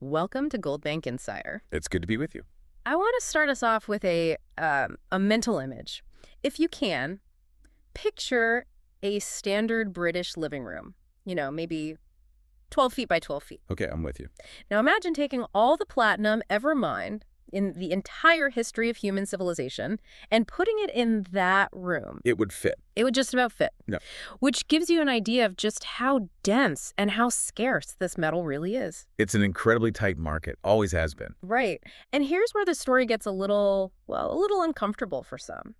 Welcome to Goldbank Insider. It's good to be with you. I want to start us off with a mental image. If you can, picture a standard British living room, maybe 12 feet by 12 feet. Okay, I'm with you. Now imagine taking all the platinum ever mined in the entire history of human civilization and putting it in that room. It would fit. It would just about fit. No. Which gives you an idea of just how dense and how scarce this metal really is. It's an incredibly tight market, always has been. Right. And here's where the story gets a little uncomfortable for some.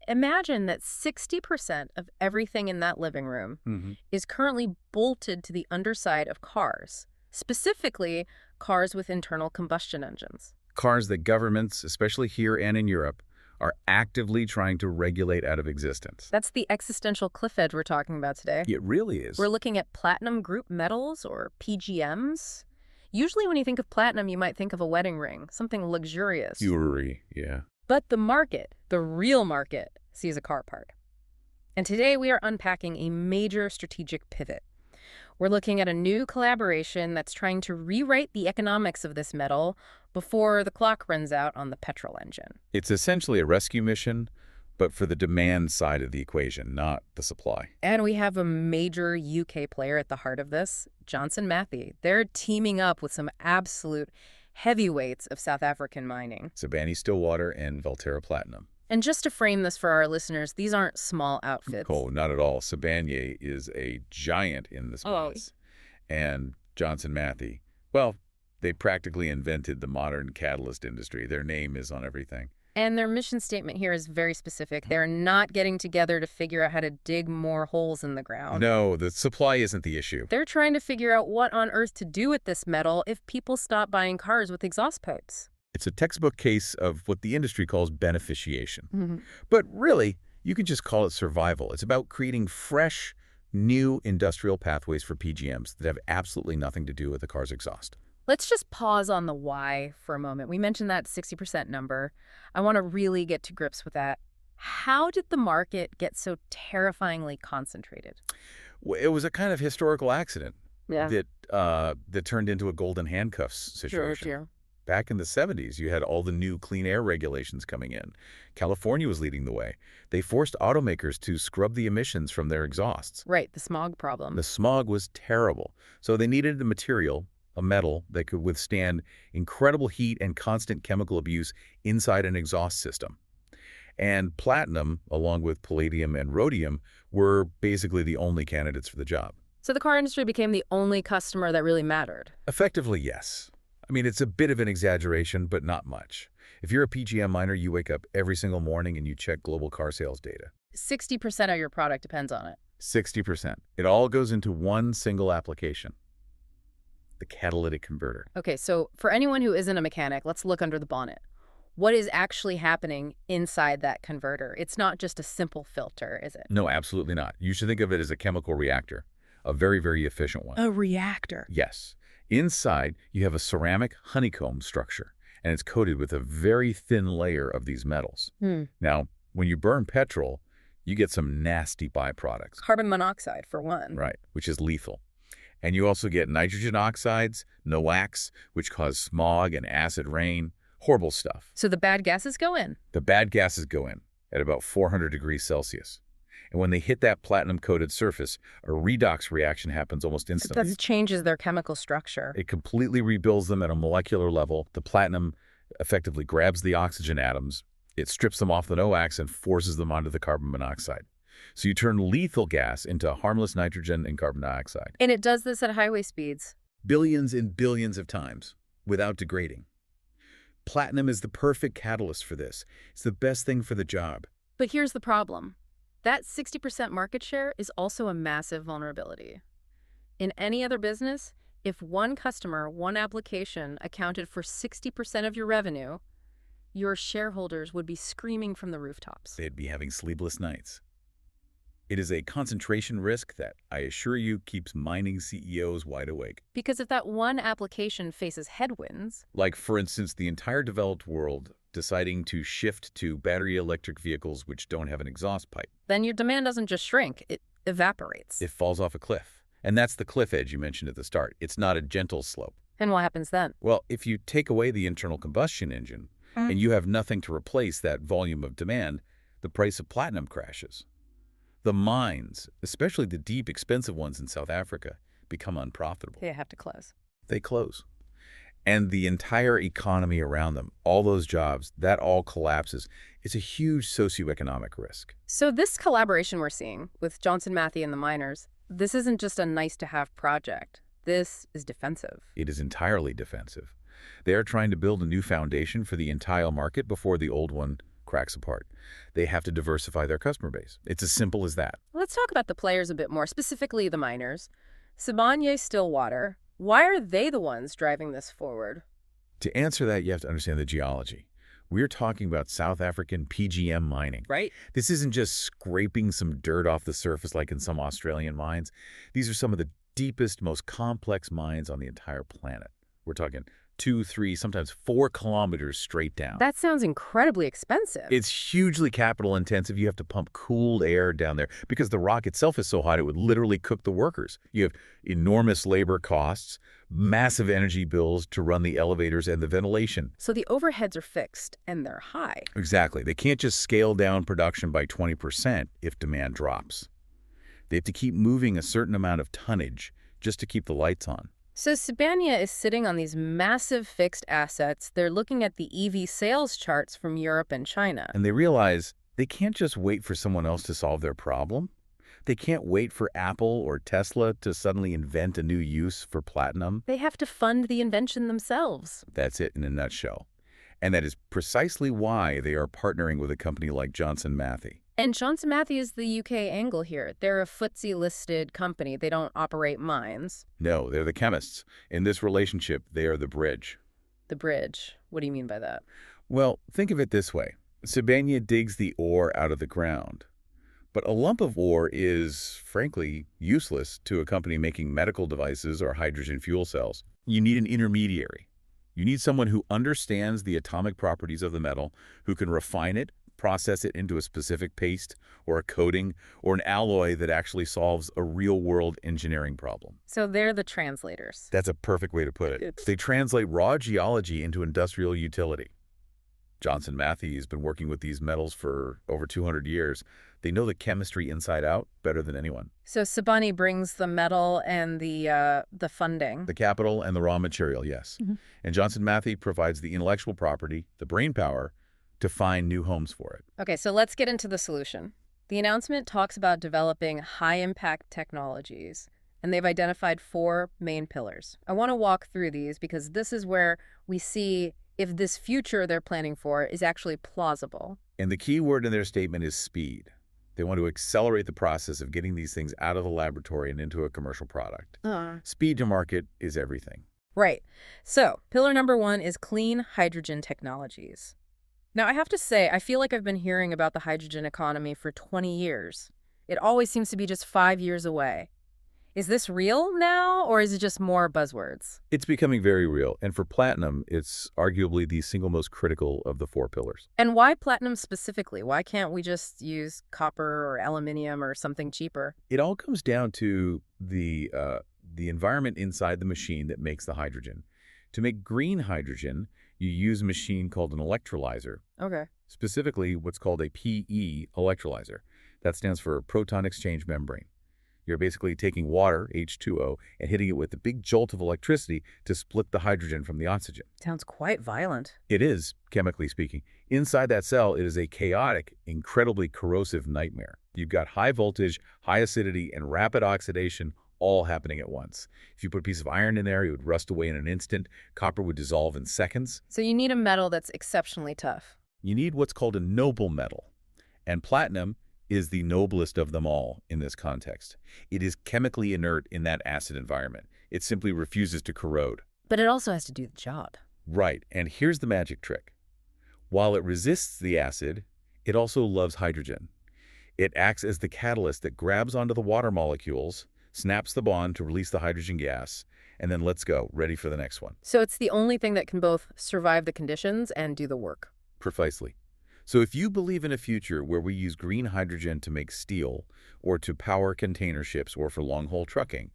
Imagine that 60% of everything in that living room is currently bolted to the underside of cars, specifically cars with internal combustion engines. Cars that governments, especially here and in Europe, are actively trying to regulate out of existence. That's the existential cliff edge we're talking about today. It really is. We're looking at platinum group metals, or PGMs. Usually when you think of platinum, you might think of a wedding ring, something luxurious. Jewelry, yeah. But the market, the real market, sees a car part. And today we are unpacking a major strategic pivot. We're looking at a new collaboration that's trying to rewrite the economics of this metal before the clock runs out on the petrol engine. It's essentially a rescue mission, but for the demand side of the equation, not the supply. And we have a major UK player at the heart of this, Johnson Matthey. They're teaming up with some absolute heavyweights of South African mining. Sibanye-Stillwater and Valterra Platinum. And just to frame this for our listeners, these aren't small outfits. Oh, not at all. Sibanye is a giant in this business. And Johnson Matthey, well, they practically invented the modern catalyst industry. Their name is on everything. And their mission statement here is very specific. They're not getting together to figure out how to dig more holes in the ground. No, the supply isn't the issue. They're trying to figure out what on earth to do with this metal if people stop buying cars with exhaust pipes. It's a textbook case of what the industry calls beneficiation. But really, you can just call it survival. It's about creating fresh, new industrial pathways for PGMs that have absolutely nothing to do with the car's exhaust. Let's just pause on the why for a moment. We mentioned that 60% number. I want to really get to grips with that. How did the market get so terrifyingly concentrated? Well, it was a kind of historical accident Yeah. that turned into a golden handcuffs situation. Sure. Back in the 70s, you had all the new clean air regulations coming in. California was leading the way. They forced automakers to scrub the emissions from their exhausts. Right, the smog problem. The smog was terrible. So they needed a material, a metal, that could withstand incredible heat and constant chemical abuse inside an exhaust system. And platinum, along with palladium and rhodium, were basically the only candidates for the job. So the car industry became the only customer that really mattered. Effectively, yes. I mean, it's a bit of an exaggeration, but not much. If you're a PGM miner, you wake up every single morning and you check global car sales data. 60% of your product depends on it. 60%. It all goes into one single application, the catalytic converter. Okay, so for anyone who isn't a mechanic, let's look under the bonnet. What is actually happening inside that converter? It's not just a simple filter, is it? No, absolutely not. You should think of it as a chemical reactor, a very, very efficient one. A reactor? Yes. Inside, you have a ceramic honeycomb structure, and it's coated with a very thin layer of these metals. Now, when you burn petrol, you get some nasty byproducts. Carbon monoxide, for one. Right, which is lethal. And you also get nitrogen oxides, NOx, which cause smog and acid rain. Horrible stuff. So the bad gases go in? The bad gases go in at about 400 degrees Celsius. And when they hit that platinum-coated surface, a redox reaction happens almost instantly. That changes their chemical structure. It completely rebuilds them at a molecular level. The platinum effectively grabs the oxygen atoms, it strips them off the NOx and forces them onto the carbon monoxide. So you turn lethal gas into harmless nitrogen and carbon dioxide. And it does this at highway speeds. Billions and billions of times without degrading. Platinum is the perfect catalyst for this. It's the best thing for the job. But here's the problem. That 60% market share is also a massive vulnerability. In any other business, if one customer, one application accounted for 60% of your revenue, your shareholders would be screaming from the rooftops. They'd be having sleepless nights. It is a concentration risk that, I assure you, keeps mining CEOs wide awake. Because if that one application faces headwinds... Like, for instance, the entire developed world deciding to shift to battery electric vehicles which don't have an exhaust pipe. Then your demand doesn't just shrink, it evaporates. It falls off a cliff. And that's the cliff edge you mentioned at the start. It's not a gentle slope. And what happens then? Well, if you take away the internal combustion engine and you have nothing to replace that volume of demand, the price of platinum crashes. The mines, especially the deep, expensive ones in South Africa, become unprofitable. They have to close. They close. And the entire economy around them, all those jobs, that all collapses. It's a huge socioeconomic risk. So this collaboration we're seeing with Johnson Matthey and the miners, this isn't just a nice-to-have project. This is defensive. It is entirely defensive. They are trying to build a new foundation for the entire market before the old one cracks apart. They have to diversify their customer base. It's as simple as that. Let's talk about the players a bit more, specifically the miners. Sibanye-Stillwater, why are they the ones driving this forward? To answer that, you have to understand the geology. We're talking about South African PGM mining. Right. This isn't just scraping some dirt off the surface like in some Australian mines. These are some of the deepest, most complex mines on the entire planet. We're talking 2, 3, sometimes 4 kilometers straight down. That sounds incredibly expensive. It's hugely capital intensive. You have to pump cooled air down there because the rock itself is so hot it would literally cook the workers. You have enormous labor costs, massive energy bills to run the elevators and the ventilation. So the overheads are fixed and they're high. Exactly. They can't just scale down production by 20% if demand drops. They have to keep moving a certain amount of tonnage just to keep the lights on. So Sibanye is sitting on these massive fixed assets. They're looking at the EV sales charts from Europe and China. And they realize they can't just wait for someone else to solve their problem. They can't wait for Apple or Tesla to suddenly invent a new use for platinum. They have to fund the invention themselves. That's it in a nutshell. And that is precisely why they are partnering with a company like Johnson Matthey. And Johnson Matthey is the UK angle here. They're a FTSE-listed company. They don't operate mines. No, they're the chemists. In this relationship, they are the bridge. The bridge. What do you mean by that? Well, think of it this way. Sibanye digs the ore out of the ground. But a lump of ore is, frankly, useless to a company making medical devices or hydrogen fuel cells. You need an intermediary. You need someone who understands the atomic properties of the metal, who can refine it, process it into a specific paste or a coating or an alloy that actually solves a real-world engineering problem. So they're the translators. That's a perfect way to put it. They translate raw geology into industrial utility. Johnson Matthey has been working with these metals for over 200 years. They know the chemistry inside out better than anyone. So Sibanye brings the metal and the funding. The capital and the raw material, yes. And Johnson Matthey provides the intellectual property, the brain power, to find new homes for it. Okay, so let's get into the solution. The announcement talks about developing high-impact technologies, and they've identified 4 main pillars. I want to walk through these because this is where we see if this future they're planning for is actually plausible. And the key word in their statement is speed. They want to accelerate the process of getting these things out of the laboratory and into a commercial product. Speed to market is everything. Right. So, pillar number 1 is clean hydrogen technologies. Now, I have to say, I feel like I've been hearing about the hydrogen economy for 20 years. It always seems to be just 5 years away. Is this real now, or is it just more buzzwords? It's becoming very real, and for platinum, it's arguably the single most critical of the 4 pillars. And why platinum specifically? Why can't we just use copper or aluminium or something cheaper? It all comes down to the environment inside the machine that makes the hydrogen. To make green hydrogen, you use a machine called an electrolyzer. Okay. Specifically, what's called a PE electrolyzer. That stands for proton exchange membrane. You're basically taking water, H2O, and hitting it with a big jolt of electricity to split the hydrogen from the oxygen. Sounds quite violent. It is, chemically speaking. Inside that cell, it is a chaotic, incredibly corrosive nightmare. You've got high voltage, high acidity, and rapid oxidation all happening at once. If you put a piece of iron in there, it would rust away in an instant. Copper would dissolve in seconds. So you need a metal that's exceptionally tough. You need what's called a noble metal. And platinum is the noblest of them all in this context. It is chemically inert in that acid environment. It simply refuses to corrode. But it also has to do the job. Right, and here's the magic trick. While it resists the acid, it also loves hydrogen. It acts as the catalyst that grabs onto the water molecules, snaps the bond to release the hydrogen gas, and then lets go, ready for the next one. So it's the only thing that can both survive the conditions and do the work. Precisely. So if you believe in a future where we use green hydrogen to make steel, or to power container ships, or for long-haul trucking,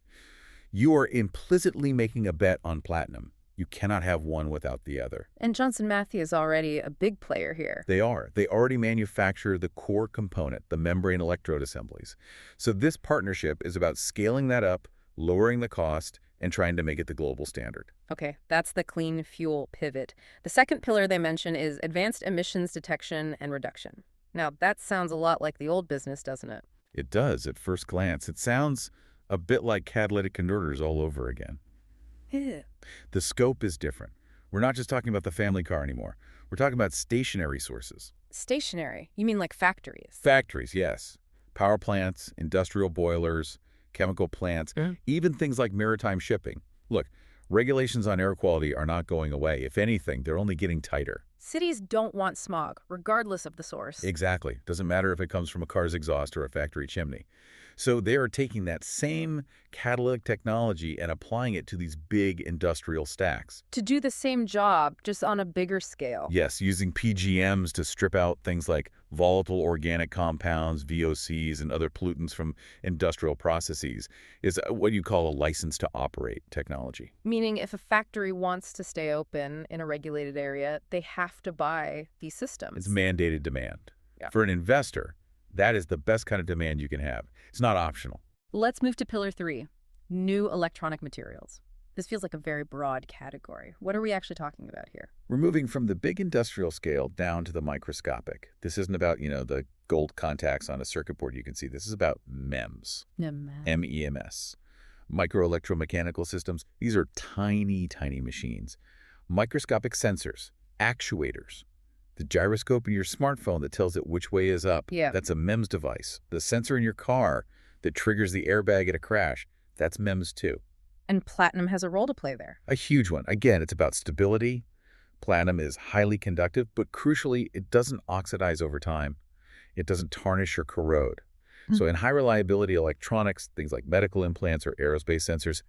you are implicitly making a bet on platinum. You cannot have one without the other. And Johnson Matthey is already a big player here. They are. They already manufacture the core component, the membrane electrode assemblies. So this partnership is about scaling that up, lowering the cost, and trying to make it the global standard. Okay, that's the clean fuel pivot. The second pillar they mention is advanced emissions detection and reduction. Now, that sounds a lot like the old business, doesn't it? It does at first glance. It sounds a bit like catalytic converters all over again. Yeah. The scope is different. We're not just talking about the family car anymore. We're talking about stationary sources. Stationary? You mean like factories? Factories, yes. Power plants, industrial boilers, chemical plants, even things like maritime shipping. Look, regulations on air quality are not going away. If anything, they're only getting tighter. Cities don't want smog, regardless of the source. Exactly. Doesn't matter if it comes from a car's exhaust or a factory chimney. So they are taking that same catalytic technology and applying it to these big industrial stacks. To do the same job, just on a bigger scale. Yes, using PGMs to strip out things like volatile organic compounds, VOCs, and other pollutants from industrial processes is what you call a license to operate technology. Meaning if a factory wants to stay open in a regulated area, they have to buy these systems. It's mandated demand. Yeah. For an investor, that is the best kind of demand you can have. It's not optional. Let's move to pillar 3, new electronic materials. This feels like a very broad category. What are we actually talking about here? We're moving from the big industrial scale down to the microscopic. This isn't about, the gold contacts on a circuit board you can see. This is about MEMS. MEMS. Microelectromechanical systems. These are tiny, tiny machines. Microscopic sensors, actuators. The gyroscope in your smartphone that tells it which way is up, that's a MEMS device. The sensor in your car that triggers the airbag at a crash, that's MEMS too. And platinum has a role to play there. A huge one. Again, it's about stability. Platinum is highly conductive, but crucially, it doesn't oxidize over time. It doesn't tarnish or corrode. So in high reliability electronics, things like medical implants or aerospace sensors,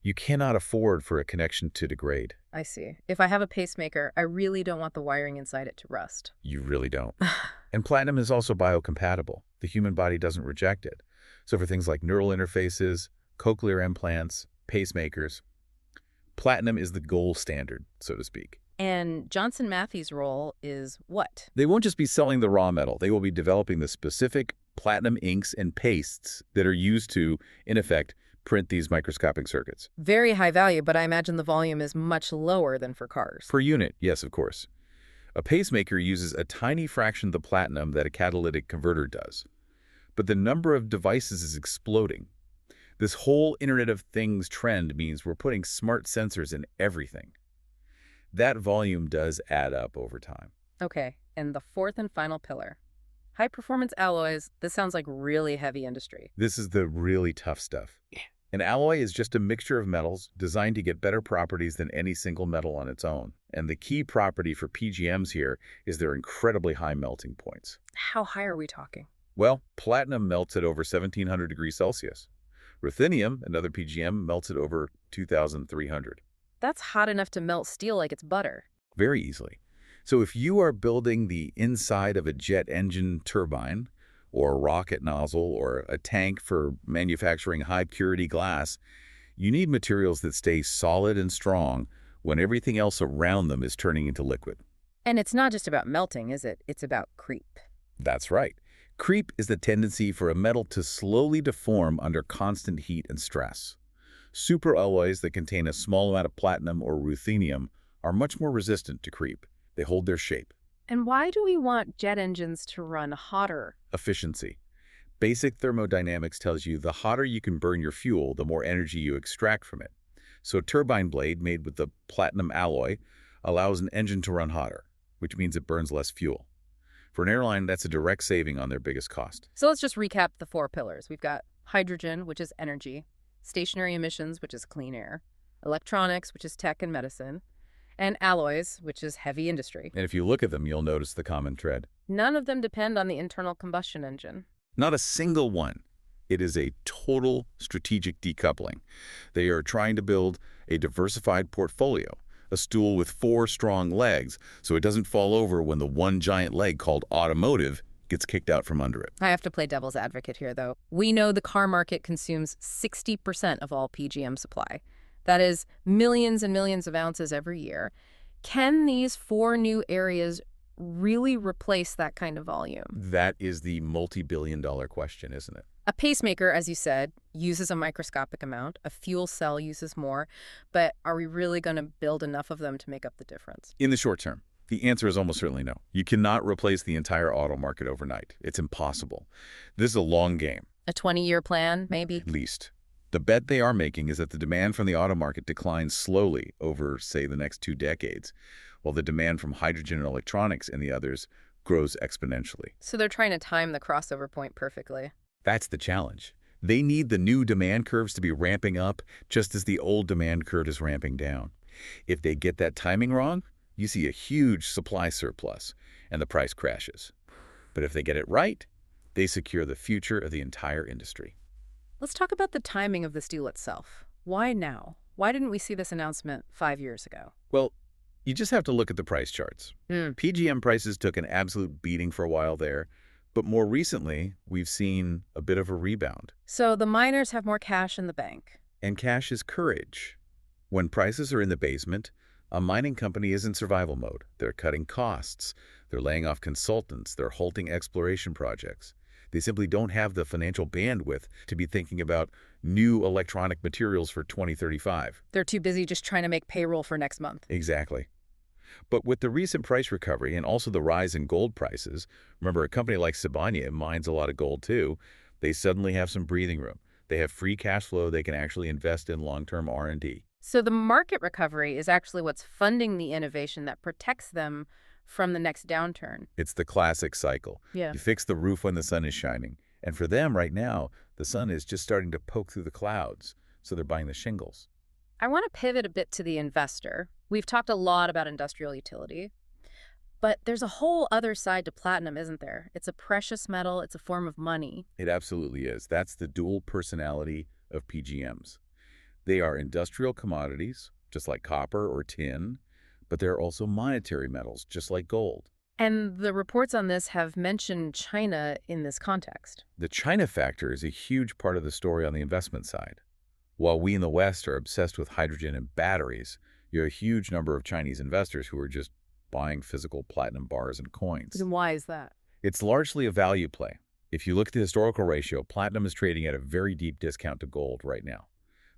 you cannot afford for a connection to degrade. I see. If I have a pacemaker, I really don't want the wiring inside it to rust. You really don't. And platinum is also biocompatible. The human body doesn't reject it. So for things like neural interfaces, cochlear implants, pacemakers, platinum is the gold standard, so to speak. And Johnson Matthey's role is what? They won't just be selling the raw metal. They will be developing the specific platinum inks and pastes that are used to, in effect, print these microscopic circuits. Very high value, but I imagine the volume is much lower than for cars. Per unit, yes, of course. A pacemaker uses a tiny fraction of the platinum that a catalytic converter does. But the number of devices is exploding. This whole Internet of Things trend means we're putting smart sensors in everything. That volume does add up over time. Okay, and the fourth and final pillar. High-performance alloys, this sounds like really heavy industry. This is the really tough stuff. An alloy is just a mixture of metals designed to get better properties than any single metal on its own. And the key property for PGMs here is their incredibly high melting points. How high are we talking? Well, platinum melts at over 1700 degrees Celsius. Ruthenium, another PGM, melts at over 2300. That's hot enough to melt steel like it's butter. Very easily. So if you are building the inside of a jet engine turbine, or a rocket nozzle, or a tank for manufacturing high-purity glass, you need materials that stay solid and strong when everything else around them is turning into liquid. And it's not just about melting, is it? It's about creep. That's right. Creep is the tendency for a metal to slowly deform under constant heat and stress. Superalloys that contain a small amount of platinum or ruthenium are much more resistant to creep. They hold their shape. And why do we want jet engines to run hotter? Efficiency. Basic thermodynamics tells you the hotter you can burn your fuel, the more energy you extract from it. So a turbine blade made with the platinum alloy allows an engine to run hotter, which means it burns less fuel. For an airline, that's a direct saving on their biggest cost. So let's just recap the 4 pillars. We've got hydrogen, which is energy, stationary emissions, which is clean air, electronics, which is tech and medicine, and alloys, which is heavy industry. And if you look at them, you'll notice the common thread. None of them depend on the internal combustion engine. Not a single one. It is a total strategic decoupling. They are trying to build a diversified portfolio, a stool with 4 strong legs, so it doesn't fall over when the one giant leg called automotive gets kicked out from under it. I have to play devil's advocate here, though. We know the car market consumes 60% of all PGM supply. That is millions and millions of ounces every year. Can these 4 new areas really replace that kind of volume? That is the multi-billion-dollar question, isn't it? A pacemaker, as you said, uses a microscopic amount. A fuel cell uses more. But are we really going to build enough of them to make up the difference? In the short term, the answer is almost certainly no. You cannot replace the entire auto market overnight. It's impossible. This is a long game. A 20-year plan, maybe? At least. The bet they are making is that the demand from the auto market declines slowly over, say, the next 2 decades, while the demand from hydrogen and electronics and the others grows exponentially. So they're trying to time the crossover point perfectly. That's the challenge. They need the new demand curves to be ramping up just as the old demand curve is ramping down. If they get that timing wrong, you see a huge supply surplus and the price crashes. But if they get it right, they secure the future of the entire industry. Let's talk about the timing of this deal itself. Why now? Why didn't we see this announcement 5 years ago? Well, you just have to look at the price charts. PGM prices took an absolute beating for a while there, but more recently, we've seen a bit of a rebound. So the miners have more cash in the bank. And cash is courage. When prices are in the basement, a mining company is in survival mode. They're cutting costs. They're laying off consultants. They're halting exploration projects. They simply don't have the financial bandwidth to be thinking about new electronic materials for 2035. They're too busy just trying to make payroll for next month. Exactly. But with the recent price recovery and also the rise in gold prices, remember a company like Sibanye mines a lot of gold too, they suddenly have some breathing room. They have free cash flow they can actually invest in long-term R&D. So the market recovery is actually what's funding the innovation that protects them from the next downturn. It's the classic cycle. Yeah. You fix the roof when the sun is shining. And for them right now, the sun is just starting to poke through the clouds, so they're buying the shingles. I want to pivot a bit to the investor. We've talked a lot about industrial utility, but there's a whole other side to platinum, isn't there? It's a precious metal. It's a form of money. It absolutely is. That's the dual personality of PGMs. They are industrial commodities, just like copper or tin, but they're also monetary metals, just like gold. And the reports on this have mentioned China in this context. The China factor is a huge part of the story on the investment side. While we in the West are obsessed with hydrogen and batteries, you have a huge number of Chinese investors who are just buying physical platinum bars and coins. And why is that? It's largely a value play. If you look at the historical ratio, platinum is trading at a very deep discount to gold right now.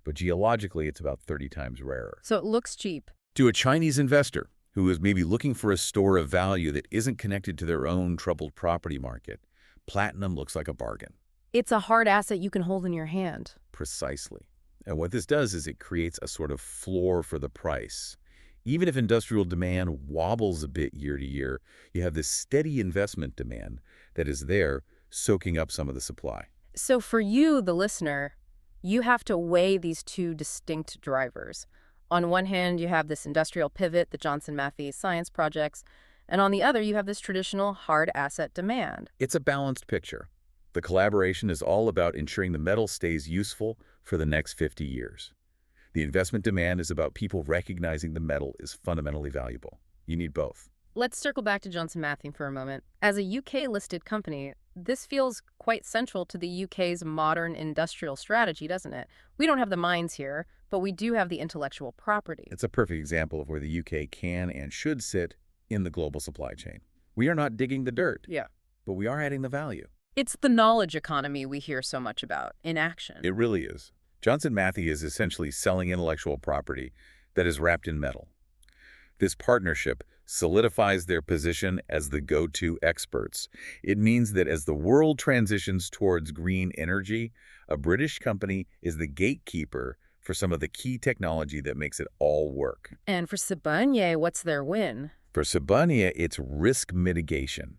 But geologically, it's about 30 times rarer. So it looks cheap. To a Chinese investor who is maybe looking for a store of value that isn't connected to their own troubled property market, platinum looks like a bargain. It's a hard asset you can hold in your hand. Precisely. And what this does is it creates a sort of floor for the price. Even if industrial demand wobbles a bit year to year, you have this steady investment demand that is there soaking up some of the supply. So for you, the listener, you have to weigh these two distinct drivers. On one hand, you have this industrial pivot, the Johnson Matthey science projects, and on the other, you have this traditional hard asset demand. It's a balanced picture. The collaboration is all about ensuring the metal stays useful for the next 50 years. The investment demand is about people recognizing the metal is fundamentally valuable. You need both. Let's circle back to Johnson Matthey for a moment. As a UK-listed company, this feels quite central to the UK's modern industrial strategy, doesn't it? We don't have the mines here, but we do have the intellectual property. It's a perfect example of where the UK can and should sit in the global supply chain. We are not digging the dirt, but we are adding the value. It's the knowledge economy we hear so much about in action. It really is. Johnson Matthey is essentially selling intellectual property that is wrapped in metal. This partnership solidifies their position as the go-to experts. It means that as the world transitions towards green energy, a British company is the gatekeeper for some of the key technology that makes it all work. And for Sibanye, what's their win? For Sibanye, it's risk mitigation.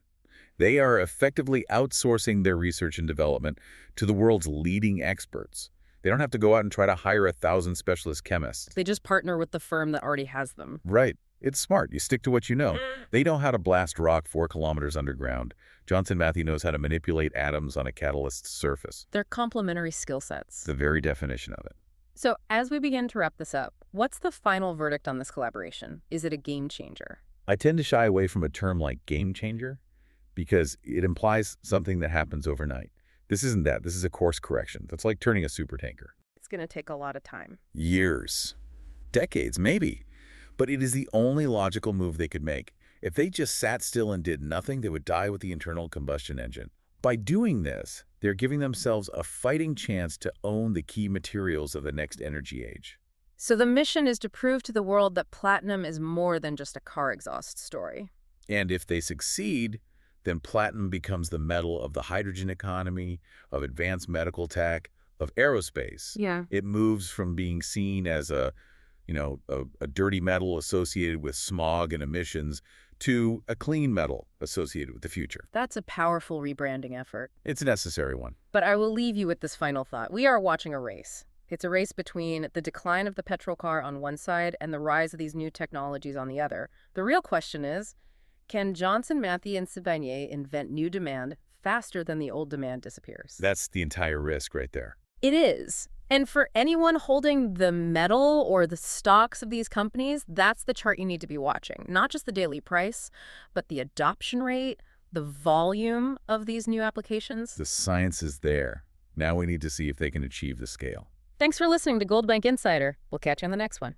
They are effectively outsourcing their research and development to the world's leading experts. They don't have to go out and try to hire 1,000 specialist chemists. They just partner with the firm that already has them. Right. It's smart. You stick to what you know. They know how to blast rock 4 kilometers underground. Johnson Matthey knows how to manipulate atoms on a catalyst's surface. They're complementary skill sets. The very definition of it. So as we begin to wrap this up, what's the final verdict on this collaboration? Is it a game changer? I tend to shy away from a term like game changer because it implies something that happens overnight. This isn't that. This is a course correction. That's like turning a supertanker. going to take a lot of time. Years. Decades, maybe. But it is the only logical move they could make. If they just sat still and did nothing, they would die with the internal combustion engine. By doing this, they're giving themselves a fighting chance to own the key materials of the next energy age. So the mission is to prove to the world that platinum is more than just a car exhaust story. And if they succeed, then platinum becomes the metal of the hydrogen economy, of advanced medical tech, of aerospace. Yeah. It moves from being seen as a dirty metal associated with smog and emissions to a clean metal associated with the future. That's a powerful rebranding effort. It's a necessary one. But I will leave you with this final thought. We are watching a race. It's a race between the decline of the petrol car on one side and the rise of these new technologies on the other. The real question is, can Johnson Matthey and Sibanye invent new demand faster than the old demand disappears? That's the entire risk right there. It is. And for anyone holding the metal or the stocks of these companies, that's the chart you need to be watching. Not just the daily price, but the adoption rate, the volume of these new applications. The science is there. Now we need to see if they can achieve the scale. Thanks for listening to Goldbank Insider. We'll catch you on the next one.